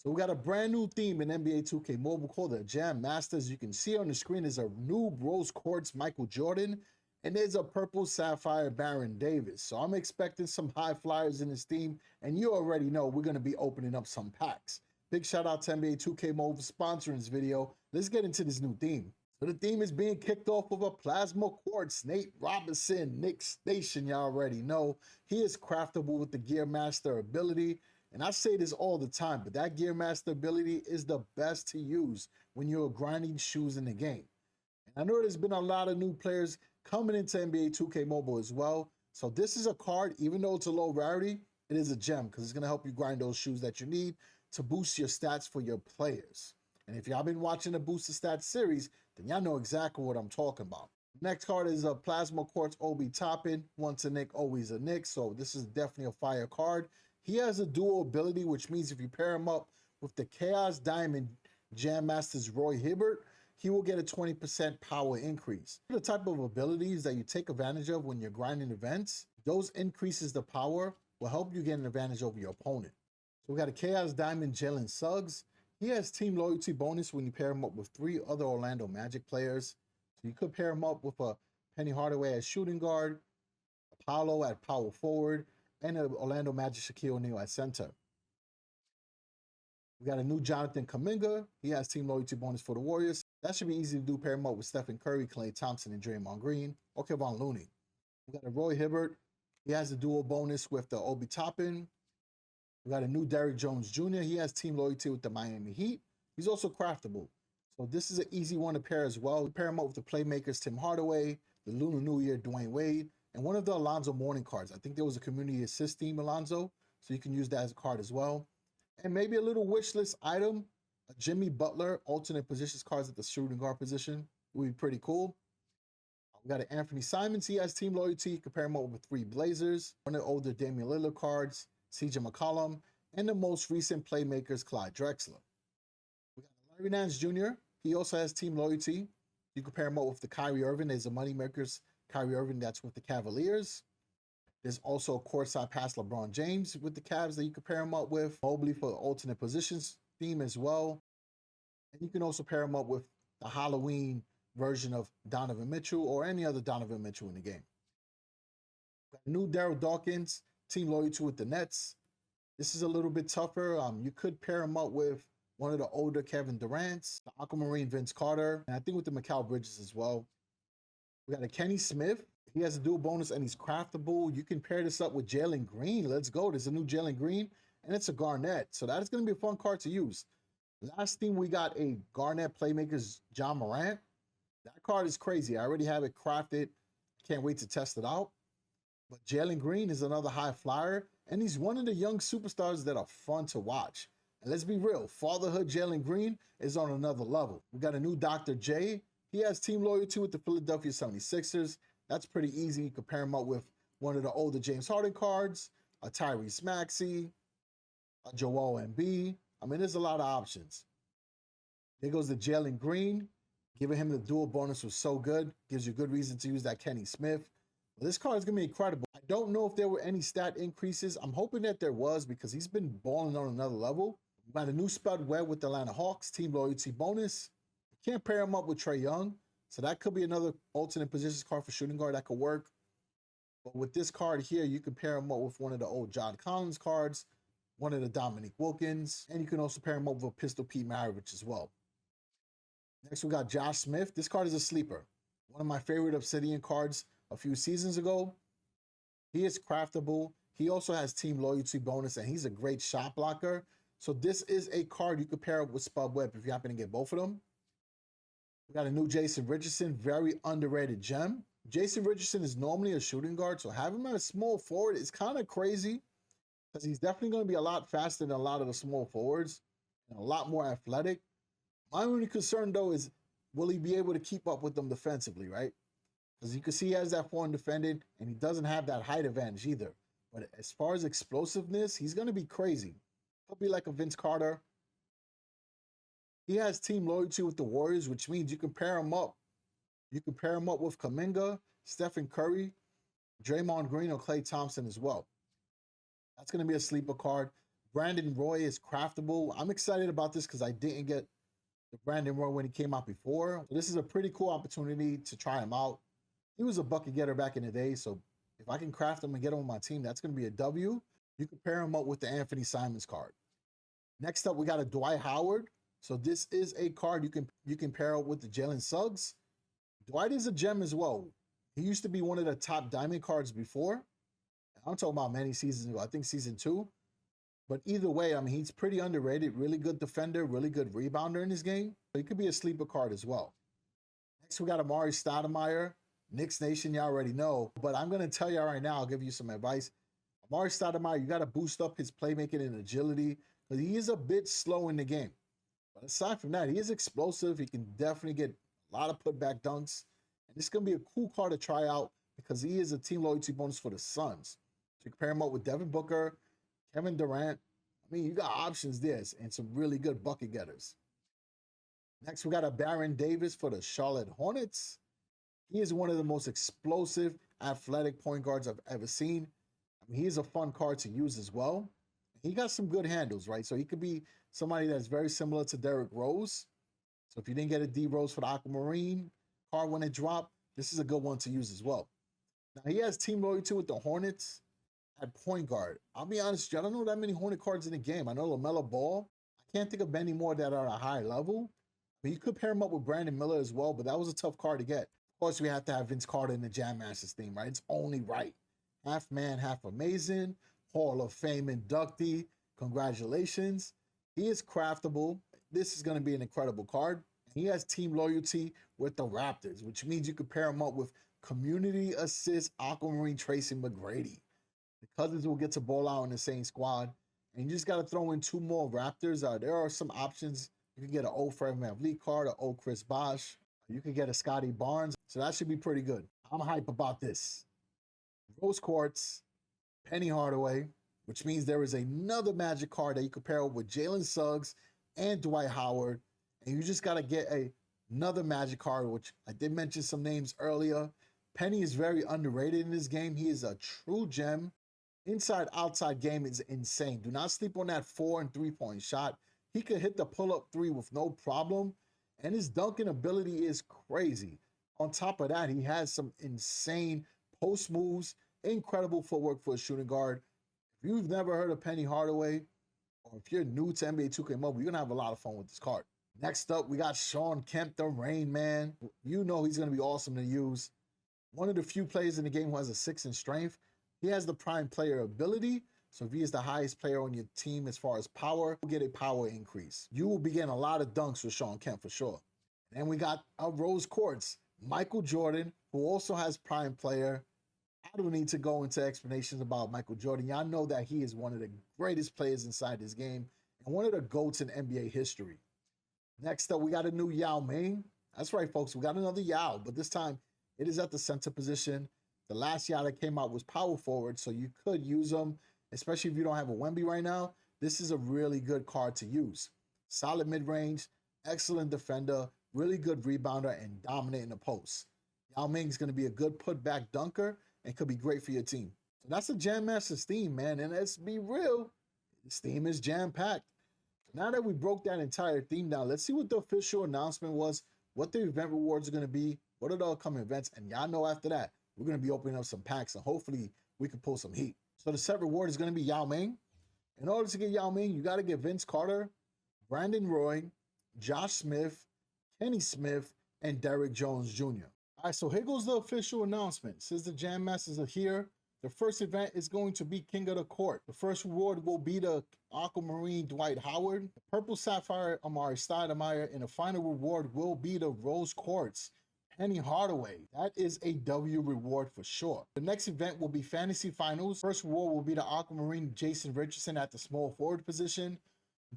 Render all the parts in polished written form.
So we got a brand new theme in NBA 2K Mobile called the Jam Masters. You can see on the screen is a new rose quartz Michael Jordan, and there's a purple sapphire Baron Davis. So I'm expecting some high flyers in this theme, and you already know we're going to be opening up some packs. Big shout out to NBA 2K Mobile sponsoring this video. Let's get into this new theme. So the theme is being kicked off with a plasma quartz. Nate Robinson, Nick Station, y'all already know. He is craftable with the Gear Master ability. And I say this all the time, but that Gear Master ability is the best to use when you're grinding shoes in the game. And I know there's been a lot of new players coming into NBA 2K Mobile as well. So this is a card, even though it's a low rarity, it is a gem because it's going to help you grind those shoes that you need to boost your stats for your players. And if y'all been watching the Booster Stats series, then y'all know exactly what I'm talking about. Next card is a Plasma Quartz Obi Toppin. Once a Nick, always a Nick. So this is definitely a fire card. He has a dual ability, which means if you pair him up with the Chaos Diamond Jam Masters Roy Hibbert, he will get a 20% power increase. The type of abilities that you take advantage of when you're grinding events, those increases the power will help you get an advantage over your opponent. So we got a Chaos Diamond Jalen Suggs. He has team loyalty bonus when you pair him up with 3 other Orlando Magic players. So you could pair him up with a Penny Hardaway as shooting guard, Apollo at power forward, and an Orlando Magic Shaquille O'Neal at center. We got a new Jonathan Kuminga. He has team loyalty bonus for the Warriors. That should be easy to do. Pair him up with Stephen Curry, Klay Thompson, and Draymond Green, or Kevon Looney. We got a Roy Hibbert. He has a dual bonus with the Obi Toppin. We got a new Derrick Jones Jr. He has team loyalty with the Miami Heat. He's also craftable. So this is an easy one to pair as well. We pair him up with the playmakers Tim Hardaway, the Lunar New Year Dwayne Wade, and one of the Alonzo Mourning cards. I think there was a community assist team Alonzo, so you can use that as a card as well. And maybe a little wish list item, a Jimmy Butler alternate positions cards at the shooting guard position. Would be pretty cool. We got an Anthony Simons. He has team loyalty. You can pair him up with 3 Blazers, one of the older Damian Lillard cards, CJ McCollum, and the most recent playmakers, Clyde Drexler. We got Larry Nance Jr. He also has team loyalty. You can pair him up with the Kyrie Irving. There's a Moneymakers Kyrie Irving that's with the Cavaliers. There's also a courtside pass LeBron James with the Cavs that you can pair him up with. Mobley for the alternate positions theme as well. And you can also pair him up with the Halloween version of Donovan Mitchell or any other Donovan Mitchell in the game. Got new Daryl Dawkins, team loyalty with the Nets. This is a little bit tougher. You could pair him up with one of the older Kevin Durant's, the Aquamarine Vince Carter, and I think with the Mikal Bridges as well. We got a Kenny Smith. He has a dual bonus and he's craftable. You can pair this up with Jalen Green. Let's go. There's a new Jalen Green and it's a Garnett. So that is going to be a fun card to use. Last theme, we got a Garnett Playmakers John Morant. That card is crazy. I already have it crafted. Can't wait to test it out. But Jalen Green is another high flyer, and he's one of the young superstars that are fun to watch. And let's be real, fatherhood Jalen Green is on another level. We got a new Dr. J. He has team loyalty with the Philadelphia 76ers. That's pretty easy. You can pair him up with one of the older James Harden cards, a Tyrese Maxey, a Joel Embiid. I mean, there's a lot of options. There goes the Jalen Green. Giving him the dual bonus was so good. Gives you good reason to use that Kenny Smith. Well, this card is going to be incredible. I don't know if there were any stat increases. I'm hoping that there was because he's been balling on another level. We got a new Spud Webb with the Atlanta Hawks, team loyalty bonus. You can't pair him up with Trae Young. So that could be another alternate positions card for shooting guard that could work. But with this card here, you can pair him up with one of the old John Collins cards, one of the Dominique Wilkins, and you can also pair him up with a Pistol Pete Maravich as well. Next, we got Josh Smith. This card is a sleeper. One of my favorite Obsidian cards a few seasons ago. He is craftable. He also has team loyalty bonus, and he's a great shot blocker. So this is a card you could pair up with Spud Webb if you happen to get both of them. We got a new Jason Richardson, very underrated gem. Jason Richardson is normally a shooting guard, so having him at a small forward is kind of crazy because he's definitely going to be a lot faster than a lot of the small forwards and a lot more athletic. My only concern, though, is will he be able to keep up with them defensively, right? Because you can see he has that foreign defending, and he doesn't have that height advantage either. But as far as explosiveness, he's going to be crazy. He'll be like a Vince Carter. He has team loyalty with the Warriors, which means you can pair him up. You can pair him up with Kuminga, Stephen Curry, Draymond Green, or Klay Thompson as well. That's going to be a sleeper card. Brandon Roy is craftable. I'm excited about this because I didn't get the Brandon Roy when he came out before. So this is a pretty cool opportunity to try him out. He was a bucket getter back in the day, so if I can craft him and get him on my team, that's going to be a W. You can pair him up with the Anthony Simons card. Next up, we got a Dwight Howard. So this is a card you can pair up with the Jalen Suggs. Dwight is a gem as well. He used to be one of the top diamond cards before. I'm talking about many seasons ago. I think season 2. But either way, I mean, he's pretty underrated. Really good defender, really good rebounder in his game. But he could be a sleeper card as well. Next, we got Amari Stoudemire. Knicks Nation, you already know. But I'm going to tell you right now, I'll give you some advice. Amari Stoudemire, you got to boost up his playmaking and agility because he is a bit slow in the game. But aside from that, he is explosive. He can definitely get a lot of putback dunks. And this is going to be a cool card to try out because he is a team loyalty bonus for the Suns. So you can pair him up with Devin Booker, Kevin Durant. I mean, you got options there and some really good bucket getters. Next, we got a Baron Davis for the Charlotte Hornets. He is one of the most explosive, athletic point guards I've ever seen. I mean, he is a fun card to use as well. He got some good handles, right? So he could be somebody that's very similar to Derrick Rose. So if you didn't get a D Rose for the Aquamarine card when it dropped, this is a good one to use as well. Now, he has team loyalty with the Hornets at point guard. I'll be honest, I don't know that many Hornet cards in the game. I know LaMelo Ball. I can't think of many more that are at a high level. But you could pair him up with Brandon Miller as well, but that was a tough card to get. Of course, we have to have Vince Carter in the Jam Masters theme, right? It's only right. Half man, half amazing. Hall of Fame inductee. Congratulations. He is craftable. This is going to be an incredible card. He has team loyalty with the Raptors, which means you could pair him up with community assist Aquamarine Tracy McGrady. The Cousins will get to ball out in the same squad. And you just got to throw in 2 more Raptors. There are some options. You can get an old Fred VanVleet card, an old Chris Bosh. You can get a Scotty Barnes. So that should be pretty good. I'm hype about this. Rose Quartz, Penny Hardaway, which means there is another Magic card that you can pair up with Jalen Suggs and Dwight Howard. And you just got to get another Magic card, which I did mention some names earlier. Penny is very underrated in this game. He is a true gem. Inside-outside game is insane. Do not sleep on that 4 and 3-point shot. He could hit the pull-up 3 with no problem. And his dunking ability is crazy. On top of that, he has some insane post moves, incredible footwork for a shooting guard. If you've never heard of Penny Hardaway, or if you're new to NBA 2K Mobile, you're going to have a lot of fun with this card. Next up, we got Shawn Kemp, the Rain Man. You know he's going to be awesome to use. One of the few players in the game who has a 6 in strength. He has the prime player ability. So if he is the highest player on your team as far as power, you'll get a power increase. You will be getting a lot of dunks with Shawn Kemp for sure. And then we got a Rose Quartz, Michael Jordan, who also has prime player. I don't need to go into explanations about Michael Jordan. Y'all know that he is one of the greatest players inside this game and one of the GOATs in NBA history. Next up, we got a new Yao Ming. That's right, folks. We got another Yao, but this time it is at the center position. The last Yao that came out was power forward, so you could use him, especially if you don't have a Wemby right now. This is a really good card to use. Solid mid-range, excellent defender, really good rebounder, and dominant in the post. Yao Ming is going to be a good putback dunker and could be great for your team. So that's the Jam Masters theme, man. And let's be real, this theme is jam-packed. Now that we broke that entire theme down, let's see what the official announcement was, what the event rewards are going to be, what are the upcoming events, and y'all know after that, we're going to be opening up some packs, and hopefully we can pull some heat. So the set reward is going to be Yao Ming. In order to get Yao Ming, you got to get Vince Carter, Brandon Roy, Josh Smith, Kenny Smith, and Derrick Jones Jr. All right, so here goes the official announcement. Since the Jam Masters are here, the first event is going to be King of the Court. The first reward will be the Aquamarine Dwight Howard, the Purple Sapphire Amari Stoudemire, and the final reward will be the Rose Quartz Penny Hardaway. That is a W reward for sure. The next event will be Fantasy Finals. First reward will be the Aquamarine Jason Richardson at the small forward position.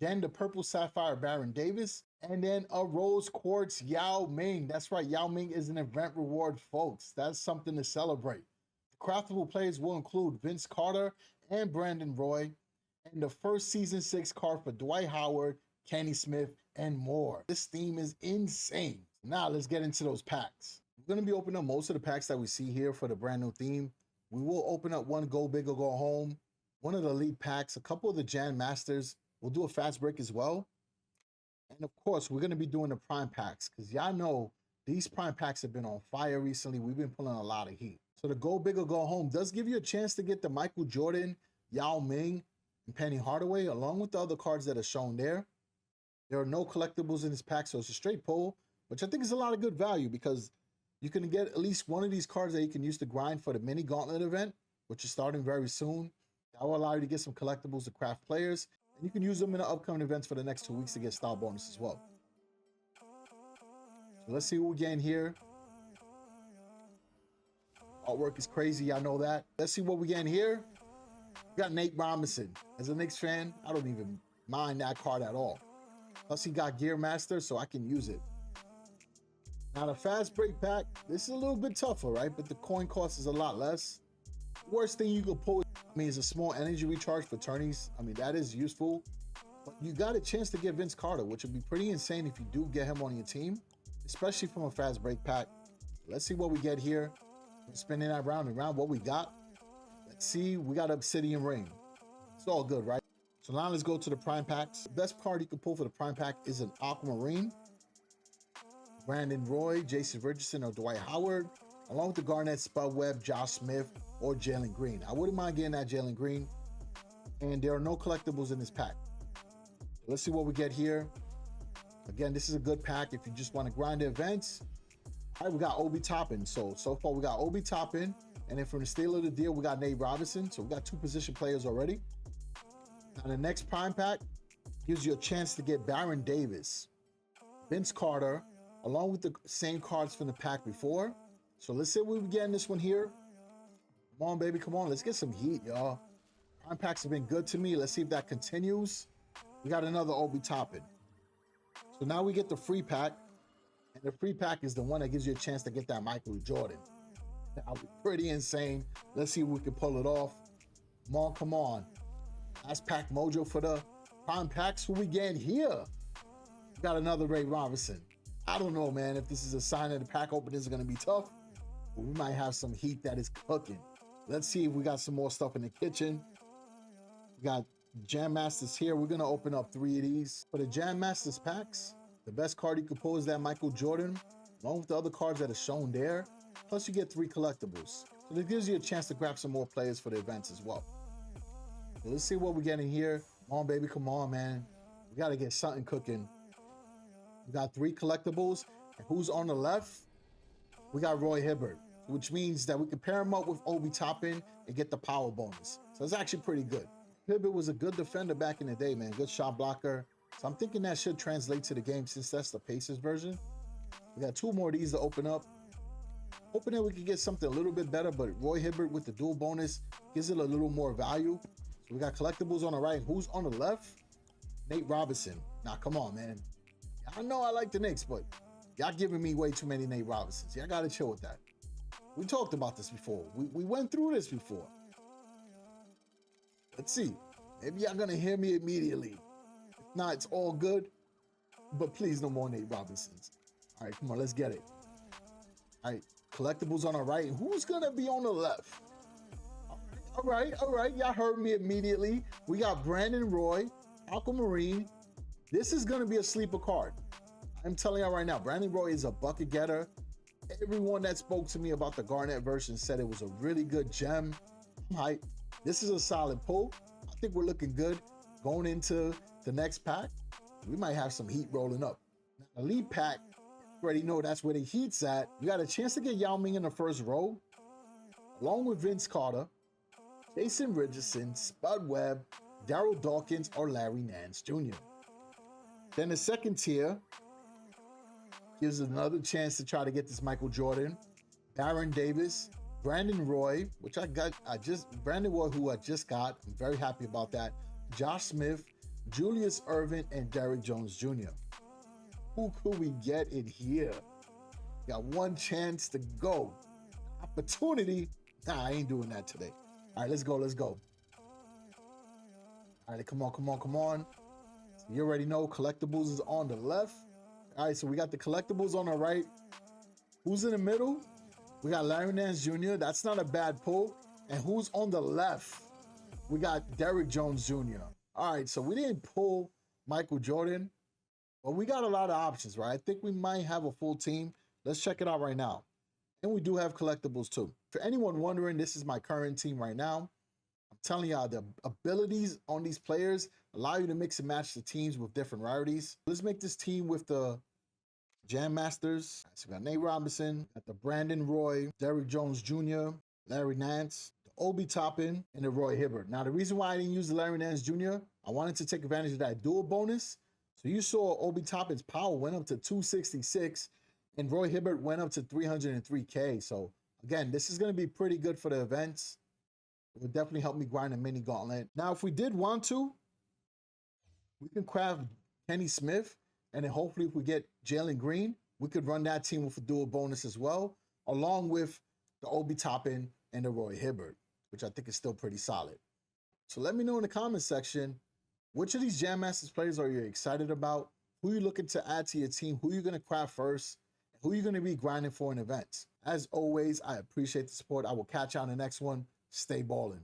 Then the Purple Sapphire Baron Davis. And then a Rose Quartz Yao Ming. That's right, Yao Ming is an event reward, folks. That's something to celebrate. The craftable players will include Vince Carter and Brandon Roy. And the first Season 6 card for Dwight Howard, Kenny Smith, and more. This theme is insane. Now let's get into those packs. We're going to be opening up most of the packs that we see here for the brand new theme. We will open up one Go Big or Go Home. one of the elite packs, a couple of the Jan Masters. We'll do a fast break as well. And of course, we're going to be doing the prime packs because y'all know these prime packs have been on fire recently. We've been pulling a lot of heat. So the go big or go home does give you a chance to get the Michael Jordan, Yao Ming, and Penny Hardaway, along with the other cards that are shown there. There are no collectibles in this pack, so it's a straight pull, which I think is a lot of good value because you can get at least one of these cards that you can use to grind for the mini gauntlet event, which is starting very soon. That will allow you to get some collectibles to craft players, and you can use them in the upcoming events for the next 2 weeks to get style bonus as well. So let's see what we get in here. Artwork is crazy, I know that. Let's see what we get in here. We got Nate Robinson. As a Knicks fan, I don't even mind that card at all. Plus he got Gear Master, so I can use it. Now the fast break pack, this is a little bit tougher, right? But the coin cost is a lot less. Worst thing you could pull, is a small energy recharge for tourneys. That is useful. But you got a chance to get Vince Carter, which would be pretty insane if you do get him on your team, especially from a fast break pack. Let's see what we get here. We're spinning that round and round. What we got? Let's see. We got Obsidian Ring. It's all good, right? So now let's go to the prime packs. The best card you can pull for the prime pack is an Aquamarine, Brandon Roy, Jason Richardson, or Dwight Howard, along with the Garnett, Spud Webb, Josh Smith, or Jalen Green. I wouldn't mind getting that Jalen Green. And there are no collectibles in this pack. Let's see what we get here. Again, this is a good pack if you just want to grind the events. All right, we got Obi Toppin. So far we got Obi Toppin. And then from the steal of the deal, we got Nate Robinson. So we got 2 position players already. Now the next prime pack gives you a chance to get Baron Davis, Vince Carter, along with the same cards from the pack before. So let's see what we get in this one here. Come on, baby, come on. Let's get some heat, y'all. Prime packs have been good to me. Let's see if that continues. We got another Obi Toppin. So now we get the free pack. And the free pack is the one that gives you a chance to get that Michael Jordan. That would be pretty insane. Let's see if we can pull it off. Come on, come on. Last pack mojo for the prime packs. Who we getting here? We got another Ray Robinson. I don't know, man, if this is a sign that the pack openings are going to be tough. But we might have some heat that is cooking. Let's see if we got some more stuff in the kitchen. We got Jam Masters here. We're going to open up 3 of these. For the Jam Masters packs, the best card you can pull is that Michael Jordan, along with the other cards that are shown there. Plus you get 3 collectibles. So this gives you a chance to grab some more players for the events as well. So let's see what we get in here. Come on, baby, come on, man. We got to get something cooking. We got 3 collectibles. And who's on the left? We got Roy Hibbert, which means that we can pair him up with Obi Toppin and get the power bonus. So it's actually pretty good. Hibbert was a good defender back in the day, man. Good shot blocker. So I'm thinking that should translate to the game since that's the Pacers version. We got 2 more of these to open up. Hoping that we can get something a little bit better, but Roy Hibbert with the dual bonus gives it a little more value. So we got collectibles on the right. Who's on the left? Nate Robinson. Now, come on, man. I know I like the Knicks, but y'all giving me way too many Nate Robinsons. Y'all got to chill with that. We talked about this before. We went through this before. Let's see. Maybe y'all going to hear me immediately. If not, it's all good. But please, no more Nate Robinsons. All right, come on, let's get it. All right, collectibles on the right. Who's going to be on the left? All right. Y'all heard me immediately. We got Brandon Roy, Aquamarine. This is going to be a sleeper card. I'm telling y'all right now, Brandon Roy is a bucket getter. Everyone that spoke to me about the Garnett version said it was a really good gem. I'm hyped. This is a solid pull. I think we're looking good going into the next pack. We might have some heat rolling up. Now, elite pack, you already know that's where the heat's at. You got a chance to get Yao Ming in the first row, along with Vince Carter, Jason Richardson, Spud Webb, Daryl Dawkins, or Larry Nance Jr. Then the second tier gives another chance to try to get this Michael Jordan, Baron Davis, Brandon Roy, which Brandon Roy, who I just got. I'm very happy about that. Josh Smith, Julius Erving, and Derrick Jones Jr. Who could we get in here? Got one chance to go. Opportunity. Nah, I ain't doing that today. All right, let's go. All right, come on. You already know collectibles is on the left. All right, so we got the collectibles on the right. Who's in the middle? We got Larry Nance Jr. That's not a bad pull. And who's on the left? we got Derrick Jones Jr. All right, so we didn't pull Michael Jordan, but we got a lot of options, right? I think we might have a full team. Let's check it out right now. And we do have collectibles too. For anyone wondering, this is my current team right now. I'm telling y'all, the abilities on these players allow you to mix and match the teams with different rarities. Let's make this team with the Jam Masters. So we got Nate Robinson, got the Brandon Roy, Derrick Jones Jr., Larry Nance, the Obi Toppin, and the Roy Hibbert. Now, the reason why I didn't use the Larry Nance Jr., I wanted to take advantage of that dual bonus. So you saw Obi Toppin's power went up to 266, and Roy Hibbert went up to 303K. So again, this is going to be pretty good for the events. It would definitely help me grind a mini gauntlet. Now, if we did want to, we can craft Kenny Smith, and then hopefully if we get Jalen Green, we could run that team with a dual bonus as well, along with the Obi Toppin and the Roy Hibbert, which I think is still pretty solid. So let me know in the comment section, which of these Jam Masters players are you excited about? Who are you looking to add to your team? Who are you going to craft first? Who are you going to be grinding for in events? As always, I appreciate the support. I will catch you on the next one. Stay ballin'.